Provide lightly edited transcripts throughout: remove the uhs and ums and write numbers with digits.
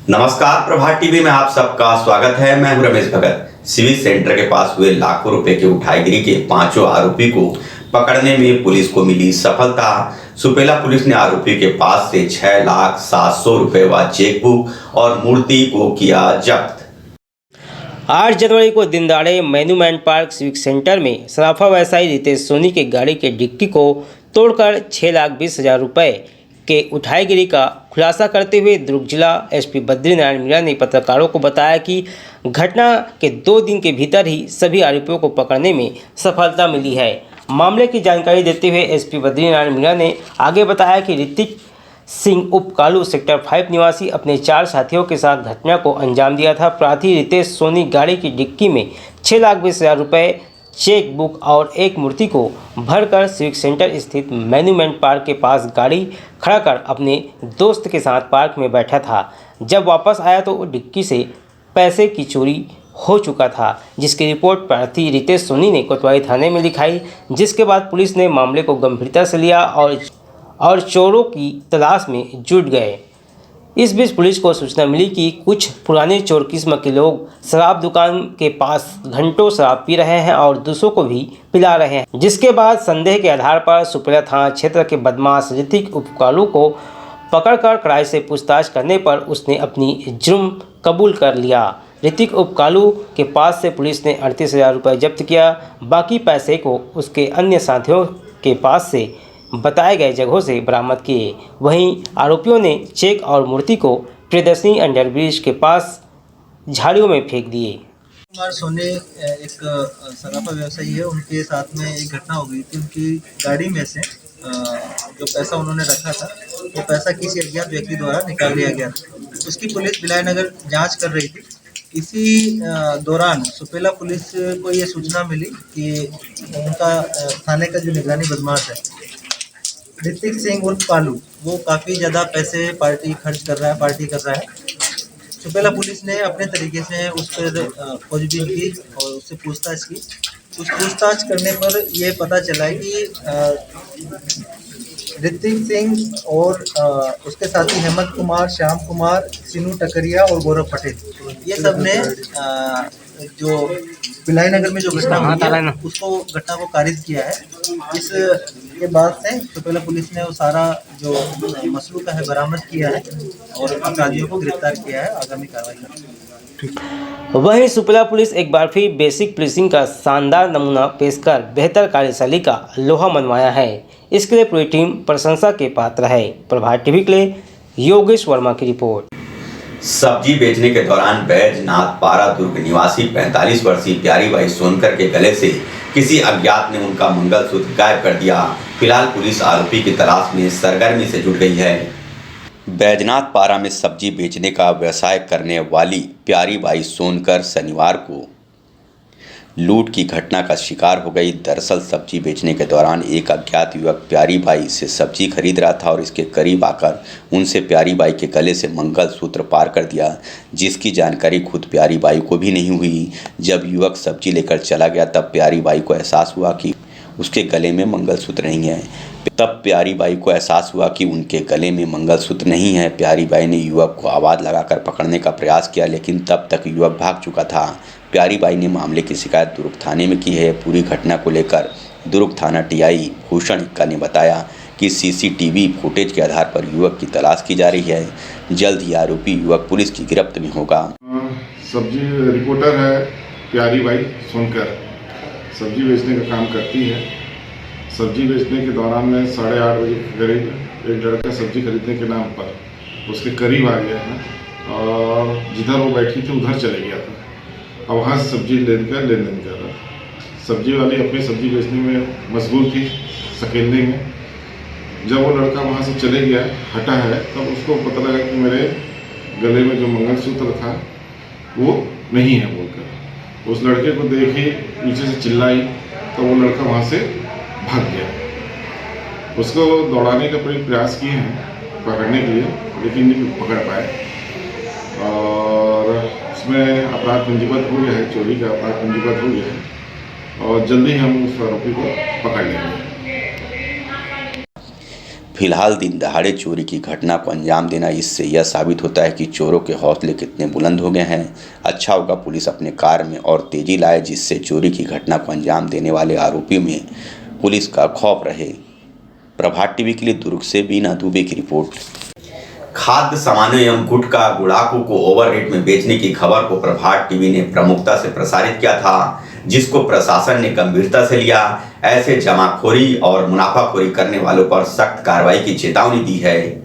नमस्कार, प्रभात टीवी में आप सबका स्वागत है। मैं हूं रमेश भगत। सिविल सेंटर के पास हुए लाखों रुपए की उठाईगिरी के पांचों आरोपी को पकड़ने में पुलिस को मिली सफलता। सुपेला पुलिस ने आरोपी के पास से 6,700,000 रुपए व चेकबुक और मूर्ति को किया जब्त। 8 जनवरी को दिन दहाड़े मॉन्यूमेंट पार्क सिविक सेंटर में सराफा व्यवसायी रितेश सोनी के गाड़ी के डिक्की को तोड़कर 6,20,000 रुपए के उठाईगिरी का खुलासा करते हुए दुर्ग जिला एसपी बद्रीनारायण मीणा ने पत्रकारों को बताया कि घटना के 2 दिन के भीतर ही सभी आरोपियों को पकड़ने में सफलता मिली है। मामले की जानकारी देते हुए एसपी बद्रीनारायण मीणा ने आगे बताया कि ऋतिक सिंह उप कालू सेक्टर 5 निवासी अपने 4 साथियों के साथ घटना को अंजाम दिया था। प्रार्थी रितेश सोनी गाड़ी की डिक्की में 6,20,000 रुपये, चेक बुक और एक मूर्ति को भरकर सिविक सेंटर स्थित मॉन्यूमेंट पार्क के पास गाड़ी खड़ा कर अपने दोस्त के साथ पार्क में बैठा था। जब वापस आया तो डिक्की से पैसे की चोरी हो चुका था, जिसकी रिपोर्ट प्रार्थी रितेश सोनी ने कोतवाली थाने में लिखाई, जिसके बाद पुलिस ने मामले को गंभीरता से लिया और चोरों की तलाश में जुट गए। इस बीच पुलिस को सूचना मिली कि कुछ पुराने चोर किस्म के लोग शराब दुकान के पास घंटों शराब पी रहे हैं और दूसरों को भी पिला रहे हैं, जिसके बाद संदेह के आधार पर सुपेला थाना क्षेत्र के बदमाश ऋतिक उपकालू को पकड़कर कड़ाई से पूछताछ करने पर उसने अपनी जुर्म कबूल कर लिया। ऋतिक उपकालू के पास से पुलिस ने 38,000 रुपये जब्त किया। बाकी पैसे को उसके अन्य साथियों के पास से बताए गए जगहों से बरामद किए। वहीं आरोपियों ने चेक और मूर्ति को प्रियदर्शनी अंडरब्रिज के पास झाड़ियों में फेंक दिए। कुमार सोने एक सराफा व्यवसायी है, उनके साथ में एक घटना हो गई थी। उनकी गाड़ी में से जो पैसा उन्होंने रखा था वो पैसा किसी अज्ञात व्यक्ति द्वारा निकाल लिया गया था। उसकी पुलिस बिलायनगर जांच कर रही थी। इसी दौरान सुपेला पुलिस को ये सूचना मिली कि उनका थाने का जो निगरानी बदमाश है ऋतिक सिंह उर्फ कालू, वो काफ़ी ज़्यादा पैसे पार्टी कर रहा है। सुपेला पुलिस ने अपने तरीके से उस पर खोजबीन की और उससे पूछताछ की। उस पूछताछ करने पर यह पता चला कि ऋतिक सिंह और उसके साथी हेमंत कुमार, श्याम कुमार, सिनू टकरिया और गौरव पटेल, ये सब ने जो बिलाईनगर में जो घटना हुई है उसको घटना को खारिज किया है। इसके बाद से सुपेला पुलिस ने वो सारा जो मसलूका है बरामद किया है और अपराधियों को गिरफ्तार किया है। आगामी कार्रवाई करेगी। वहीं सुपेला पुलिस एक बार फिर बेसिक पुलिसिंग का शानदार नमूना पेश कर बेहतर कार्यशैली का लोहा मनवाया है। इसके लिए पूरी टीम प्रशंसा के पात्र है। प्रभात टीवी के लिए योगेश वर्मा की रिपोर्ट। सब्जी बेचने के दौरान बैजनाथ पारा दुर्ग निवासी 45 वर्षीय प्यारीबाई सोनकर के गले से किसी अज्ञात ने उनका मंगलसूत्र गायब कर दिया। फिलहाल पुलिस आरोपी की तलाश में सरगर्मी से जुट गई है। बैजनाथ पारा में सब्जी बेचने का व्यवसाय करने वाली प्यारीबाई सोनकर शनिवार को लूट की घटना का शिकार हो गई। दरअसल सब्जी बेचने के दौरान एक अज्ञात युवक प्यारीबाई से सब्जी खरीद रहा था और इसके करीब आकर उनसे प्यारीबाई के गले से मंगलसूत्र पार कर दिया, जिसकी जानकारी खुद प्यारीबाई को भी नहीं हुई। जब युवक सब्जी लेकर चला गया तब प्यारीबाई को एहसास हुआ कि उसके गले में मंगलसूत्र नहीं है। तब प्यारीबाई को एहसास हुआ कि उनके गले में मंगलसूत्र नहीं है। प्यारीबाई ने युवक को आवाज़ लगाकर पकड़ने का प्रयास किया, लेकिन तब तक युवक भाग चुका था। प्यारीबाई ने मामले की शिकायत दुर्ग थाने में की है। पूरी घटना को लेकर दुर्ग थाना टीआई भूषण इक्का ने बताया कि सीसीटीवी फुटेज के आधार पर युवक की तलाश की जा रही है। जल्द ही आरोपी युवक पुलिस की गिरफ्त में होगा। सब्जी रिपोर्टर है प्यारीबाई सोनकर, सब्जी बेचने का काम करती है। सब्जी बेचने के दौरान में 8:30 बजे के करीब एक लड़का सब्जी खरीदने के नाम पर उसके करीब आ गया है और जिधर वो बैठी थी उधर चले गया था। अब वहाँ से सब्जी लेन देन कर रहा था। सब्जी वाली अपनी सब्जी बेचने में मशगूल थी, सकेलने में। जब वो लड़का वहाँ से चले गया, हटा है, तब उसको पता लगा कि मेरे गले में जो मंगलसूत्र था वो नहीं है बोलकर। उस लड़के को देखी, पीछे से चिल्लाई, तो वो लड़का वहाँ से भाग गया। उसको दौड़ाने का प्रयास किए हैं पकड़ने के लिए, लेकिन नहीं पकड़ पाए और उसमें अपराध पंजीबद्ध हो गया है। चोरी का अपराध पंजीबद्ध हो गया है और जल्दी हम उस आरोपी को पकड़ लेंगे। फिलहाल दिन दहाड़े चोरी की घटना को अंजाम देना, इससे यह साबित होता है कि चोरों के हौसले कितने बुलंद हो गए हैं। अच्छा होगा पुलिस अपने कार्य में और तेजी लाए, जिससे चोरी की घटना को अंजाम देने वाले आरोपियों में पुलिस का खौफ रहे। प्रभात टीवी के लिए दुर्ग से बीना दुबे की रिपोर्ट। खाद्य सामानों एवं गुटखा गुड़ाखू को ओवर रेट में बेचने की खबर को प्रभात टीवी ने प्रमुखता से प्रसारित किया था, जिसको प्रशासन ने गंभीरता से लिया। ऐसे जमाखोरी और मुनाफाखोरी करने वालों पर सख्त कार्रवाई की चेतावनी दी है।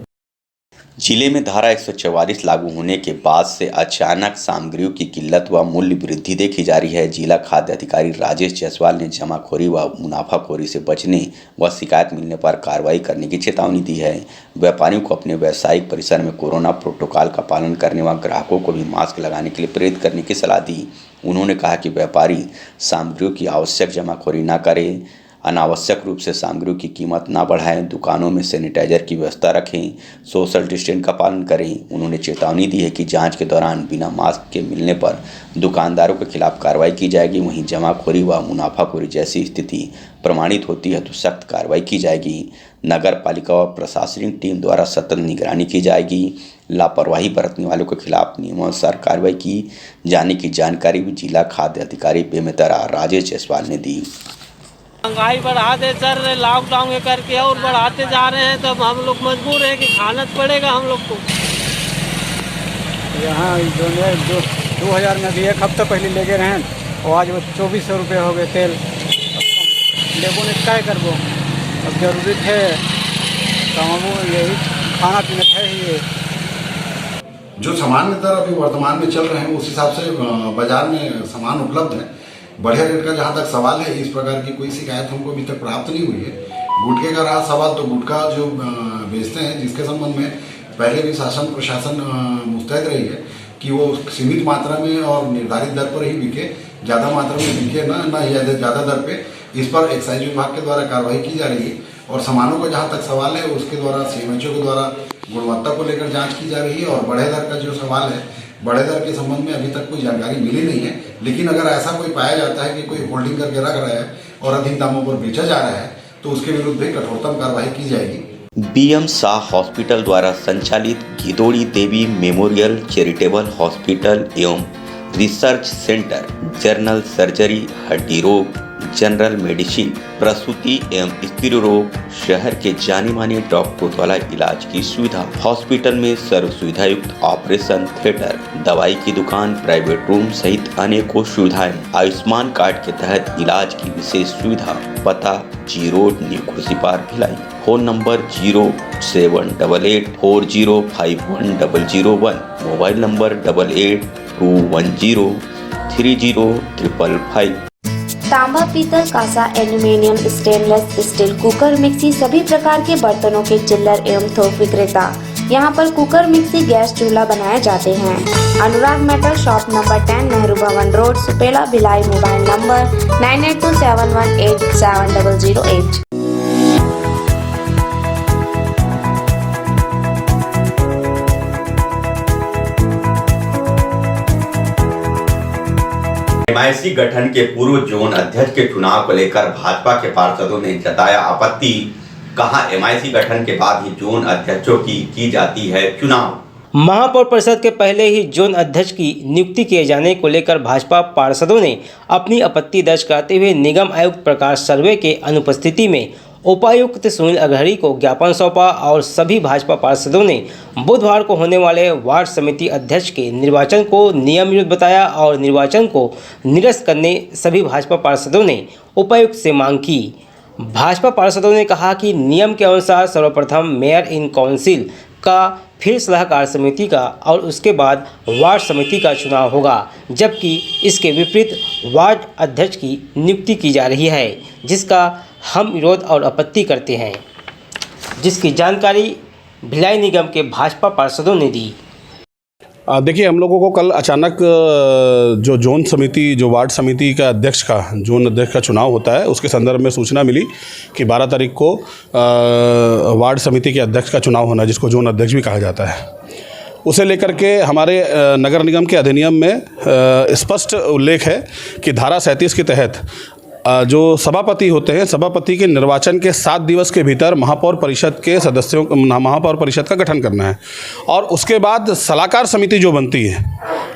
जिले में धारा 144 लागू होने के बाद से अचानक सामग्रियों की किल्लत व मूल्य वृद्धि देखी जा रही है। जिला खाद्य अधिकारी राजेश जायसवाल ने जमाखोरी व मुनाफाखोरी से बचने व शिकायत मिलने पर कार्रवाई करने की चेतावनी दी है। व्यापारियों को अपने व्यावसायिक परिसर में कोरोना प्रोटोकॉल का पालन करने व ग्राहकों को भी मास्क लगाने के लिए प्रेरित करने की सलाह दी। उन्होंने कहा कि व्यापारी सामग्रियों की आवश्यक जमाखोरी न करें, अनावश्यक रूप से सामग्रियों की कीमत ना बढ़ाएं, दुकानों में सैनिटाइजर की व्यवस्था रखें, सोशल डिस्टेंस का पालन करें। उन्होंने चेतावनी दी है कि जांच के दौरान बिना मास्क के मिलने पर दुकानदारों के खिलाफ कार्रवाई की जाएगी। वहीं जमाखोरी व मुनाफाखोरी जैसी स्थिति प्रमाणित होती है तो सख्त कार्रवाई की जाएगी। नगर पालिका व प्रशासनिक टीम द्वारा सतत निगरानी की जाएगी। लापरवाही बरतने वालों के खिलाफ नियमानुसार कार्रवाई की जाने की जानकारी भी जिला खाद्य अधिकारी बेमेतरा राजेश जायसवाल ने दी। महंगाई बढ़ा दे सर, लॉकडाउन करके और बढ़ाते जा रहे हैं, तब हम लोग मजबूर हैं कि खाना पड़ेगा हम लोग को। यहाँ जो 2000 में भी एक हफ्ता पहले ले गए रहें और आज वो 2400 रुपये हो गए तेल। लेबो ने क्या करबो, अब जरूरी थे तो हम यही खाना पीना है ही। जो सामान्य दर अभी वर्तमान में चल रहे हैं उस हिसाब से बाजार में सामान उपलब्ध है। बढ़िया रेट का जहाँ तक सवाल है, इस प्रकार की कोई शिकायत हमको अभी तक प्राप्त नहीं हुई है। गुटखे का रहा सवाल, तो गुटखा जो बेचते हैं जिसके संबंध में पहले भी शासन प्रशासन मुस्तैद रही है कि वो सीमित मात्रा में और निर्धारित दर पर ही बिके, ज़्यादा मात्रा में बिके ना ज़्यादा दर पे। इस पर एक्साइज विभाग के द्वारा कार्रवाई की जा रही है और सामानों का जहाँ तक सवाल है उसके द्वारा CMHO के द्वारा गुणवत्ता को लेकर जाँच की जा रही है। और बढ़े दर का जो सवाल है, बढ़े दर के संबंध में अभी तक कोई जानकारी मिली नहीं है, लेकिन अगर ऐसा कोई पाया जाता है कि कोई होल्डिंग करके रख रहा है और अधिक दामों पर बेचा जा रहा है तो उसके विरुद्ध भी कठोरतम कार्रवाई की जाएगी। BM शाह हॉस्पिटल द्वारा संचालित गिदोड़ी देवी मेमोरियल चैरिटेबल हॉस्पिटल एवं रिसर्च सेंटर जनरल सर्जरी, हड्डी रोग, जनरल मेडिसिन, प्रसूति एवं स्त्री रोग, शहर के जाने माने डॉक्टरों द्वारा इलाज की सुविधा। हॉस्पिटल में सर्व सुविधा युक्त ऑपरेशन थिएटर, दवाई की दुकान, प्राइवेट रूम सहित अनेकों सुविधाएं। आयुष्मान कार्ड के तहत इलाज की विशेष सुविधा। पता G road, new Khursipar, Bhilai. Phone number 0788405101। Mobile number 8821030555। तांबा, पीतल, कांसा, aluminium, stainless steel, cooker, mixie सभी प्रकार के बर्तनों के चिल्लर एवं थोक विक्रेता। यहाँ पर कुकर, मिक्सी, गैस चूल्हा बनाए जाते हैं। अनुराग मेटल शॉप नंबर 10, नेहरू भवन road, Supela, Bhilai. Mobile number 9827187008। MIC गठन के पूर्व जोन अध्यक्ष के चुनाव को लेकर भाजपा के पार्षदों ने जताया आपत्ति। कहा MIC गठन के बाद ही जोन अध्यक्षों की जाती है चुनाव। महापौर परिषद के पहले ही जोन अध्यक्ष की नियुक्ति किए जाने को लेकर भाजपा पार्षदों ने अपनी आपत्ति दर्ज कराते हुए निगम आयुक्त प्रकाश सर्वे के अनुपस्थिति में उपायुक्त सुनील अग्रहरी को ज्ञापन सौंपा और सभी भाजपा पार्षदों ने बुधवार को होने वाले वार्ड समिति अध्यक्ष के निर्वाचन को नियम विरुद्ध बताया और निर्वाचन को निरस्त करने सभी भाजपा पार्षदों ने उपायुक्त से मांग की। भाजपा पार्षदों ने कहा कि नियम के अनुसार सर्वप्रथम मेयर इन काउंसिल का, फिर सलाहकार समिति का और उसके बाद वार्ड समिति का चुनाव होगा, जबकि इसके विपरीत वार्ड अध्यक्ष की नियुक्ति की जा रही है, जिसका हम विरोध और आपत्ति करते हैं, जिसकी जानकारी भिलाई निगम के भाजपा पार्षदों ने दी। देखिए, हम लोगों को कल अचानक जो जोन समिति, जो वार्ड समिति का अध्यक्ष का, जोन अध्यक्ष का चुनाव होता है, उसके संदर्भ में सूचना मिली कि 12 तारीख को वार्ड समिति के अध्यक्ष का चुनाव होना है, जिसको जोन अध्यक्ष भी कहा जाता है। उसे लेकर के हमारे नगर निगम के अधिनियम में स्पष्ट उल्लेख है कि धारा 37 के तहत जो सभापति होते हैं, सभापति के निर्वाचन के 7 दिवस के भीतर महापौर परिषद के सदस्यों, महापौर परिषद का गठन करना है। और उसके बाद सलाहकार समिति जो बनती है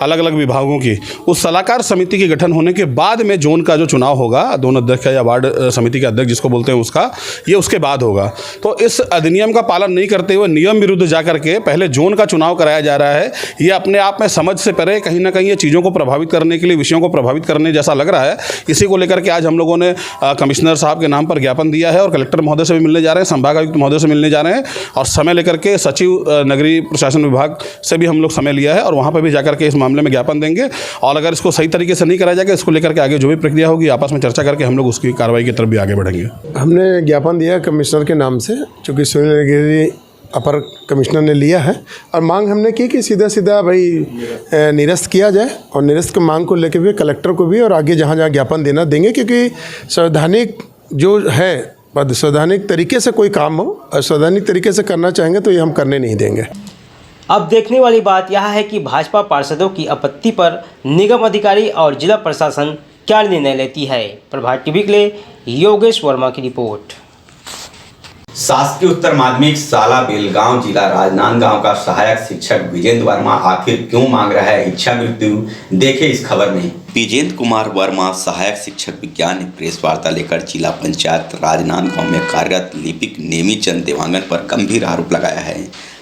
अलग अलग विभागों की, उस सलाहकार समिति के गठन होने के बाद में जोन का जो चुनाव होगा, जोन अध्यक्ष या वार्ड समिति के अध्यक्ष जिसको बोलते हैं उसका, ये उसके बाद होगा। तो इस अधिनियम का पालन नहीं करते हुए नियम विरुद्ध जा करके पहले जोन का चुनाव कराया जा रहा है। ये अपने आप में समझ से परे कहीं ना कहीं ये चीज़ों को प्रभावित करने के लिए, विषयों को प्रभावित करने जैसा लग रहा है। इसी को लेकर के आज हम लोगों ने कमिश्नर साहब के नाम पर ज्ञापन दिया है और कलेक्टर महोदय से भी मिलने जा रहे हैं, संभागायुक्त महोदय से मिलने जा रहे हैं और समय लेकर के सचिव नगरीय प्रशासन विभाग से भी हम लोग समय लिया है और वहाँ पर भी जाकर के इस मामले में ज्ञापन देंगे। और अगर इसको सही तरीके से नहीं कराया जाएगा, इसको लेकर के आगे जो भी प्रक्रिया होगी आपस में चर्चा करके हम लोग उसकी कार्रवाई की तरफ भी आगे बढ़ेंगे। हमने ज्ञापन दिया कमिश्नर के नाम से, चूँकि सुनील गिरी अपर कमिश्नर ने लिया है और मांग हमने की कि सीधा सीधा भाई निरस्त किया जाए और निरस्त की मांग को लेकर भी कलेक्टर को भी और आगे जहाँ जहाँ ज्ञापन देना देंगे, क्योंकि संवैधानिक जो है संवैधानिक तरीके से कोई काम हो और संवैधानिक तरीके से करना चाहेंगे तो ये हम करने नहीं देंगे। अब देखने वाली बात यह है कि भाजपा पार्षदों की आपत्ति पर निगम अधिकारी और जिला प्रशासन क्या निर्णय लेती है। प्रभात टीवी के लिए योगेश वर्मा की रिपोर्ट। शासकीय उत्तर माध्यमिक शाला बेलगांव जिला राजनांदगांव का सहायक शिक्षक विजेंद्र वर्मा आखिर क्यों मांग रहा है इच्छा मृत्यु, देखे इस खबर में। विजेंद्र कुमार वर्मा सहायक शिक्षक विज्ञान ने प्रेस वार्ता लेकर जिला पंचायत राजनांदगांव में कार्यरत लिपिक नेमी चंद देवांगन पर गंभीर आरोप लगाया है।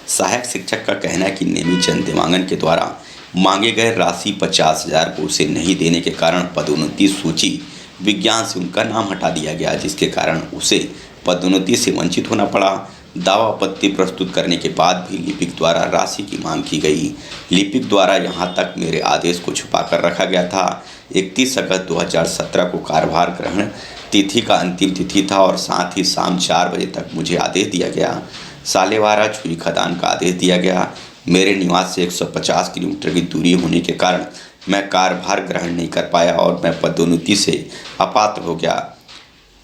सहायक शिक्षक का कहना है कि नेमी चंद देवांगन के द्वारा मांगे गए राशि 50,000 को उसे नहीं देने के कारण पदोन्नति सूची विज्ञान से उनका नाम हटा दिया गया, जिसके कारण उसे पदोन्नति से वंचित होना पड़ा। दावा आपत्ति प्रस्तुत करने के बाद भी लिपिक द्वारा राशि की मांग की गई। लिपिक द्वारा यहां तक मेरे आदेश को छुपा कर रखा गया था। 31 अगस्त 2017 को कार्यभार ग्रहण तिथि का अंतिम तिथि था और साथ ही शाम 4 बजे तक मुझे आदेश दिया गया। सालेवारा छुरी खदान का आदेश दिया गया। मेरे निवास से 150 किलोमीटर की दूरी होने के कारण मैं कार्यभार ग्रहण नहीं कर पाया और मैं पदोन्नति से अपात्र हो गया।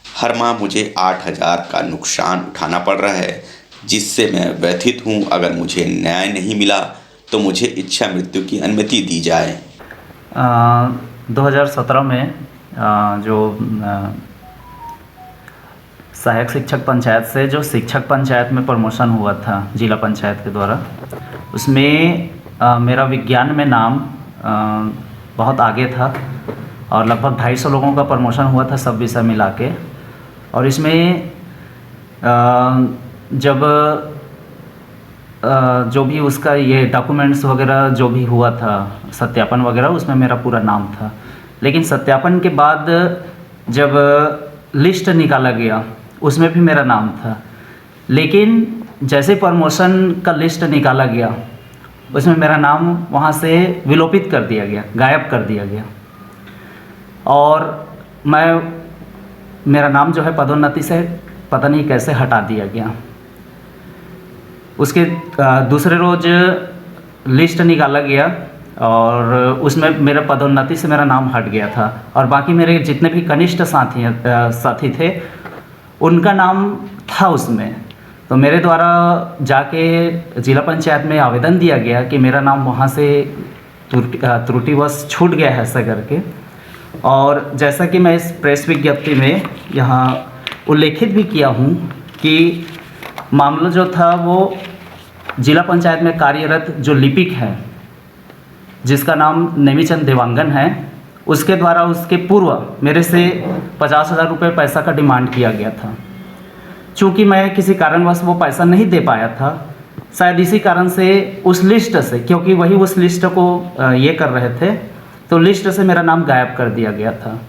हर माह मुझे 8,000 का नुकसान उठाना पड़ रहा है, जिससे मैं व्यथित हूं। अगर मुझे न्याय नहीं मिला तो मुझे इच्छा मृत्यु की अनुमति दी जाए। 2017 में जो सहायक शिक्षक पंचायत से जो शिक्षक पंचायत में प्रमोशन हुआ था जिला पंचायत के द्वारा, उसमें मेरा विज्ञान में नाम बहुत आगे था और लगभग 250 लोगों का प्रमोशन हुआ था सब विषय मिला के। और इसमें जब जो भी उसका ये डॉक्यूमेंट्स वगैरह जो भी हुआ था सत्यापन वगैरह, उसमें मेरा पूरा नाम था। लेकिन सत्यापन के बाद जब लिस्ट निकाला गया उसमें भी मेरा नाम था। लेकिन जैसे प्रमोशन का लिस्ट निकाला गया उसमें मेरा नाम वहाँ से विलोपित कर दिया गया, गायब कर दिया गया और मेरा नाम जो है पदोन्नति से पता नहीं कैसे हटा दिया गया। उसके दूसरे रोज लिस्ट निकाला गया और उसमें मेरे पदोन्नति से मेरा नाम हट गया था और बाकी मेरे जितने भी कनिष्ठ साथी थे उनका नाम था उसमें। तो मेरे द्वारा जाके जिला पंचायत में आवेदन दिया गया कि मेरा नाम वहाँ से त्रुटिवश छूट गया है ऐसा करके। और जैसा कि मैं इस प्रेस विज्ञप्ति में यहाँ उल्लेखित भी किया हूँ कि मामला जो था वो जिला पंचायत में कार्यरत जो लिपिक है जिसका नाम नेमीचंद देवांगन है, उसके द्वारा उसके पूर्व मेरे से 50,000 रुपये पैसा का डिमांड किया गया था। चूँकि मैं किसी कारणवश वो पैसा नहीं दे पाया था, शायद इसी कारण से उस लिस्ट से, क्योंकि वही उस लिस्ट को ये कर रहे थे, तो लिस्ट से मेरा नाम गायब कर दिया गया था।